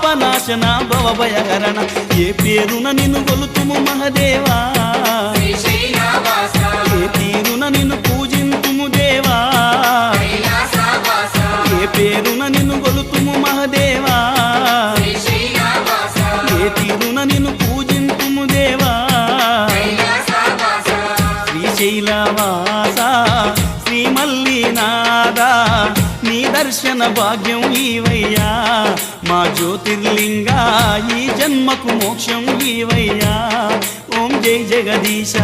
పాపనాశన భవభయహరణ ఏ పేరున నిన్ను కొలుతుము మహదేవా ఏ తీరున నిన్ను పూజింతుము దేవా ఏ పేరున నిన్ను కొలుతుము మహదేవా ఏ తీరున నిన్ను పూజింతుము దేవా శ్రీశైలవాస శ్రీ మల్లినాథ నీ దర్శన భాగ్యం ఈవయ్యా మా జ్యోతిర్లింగా ఈ జన్మకు మోక్షం ఈవయ్యా ఓం జై జగదీశ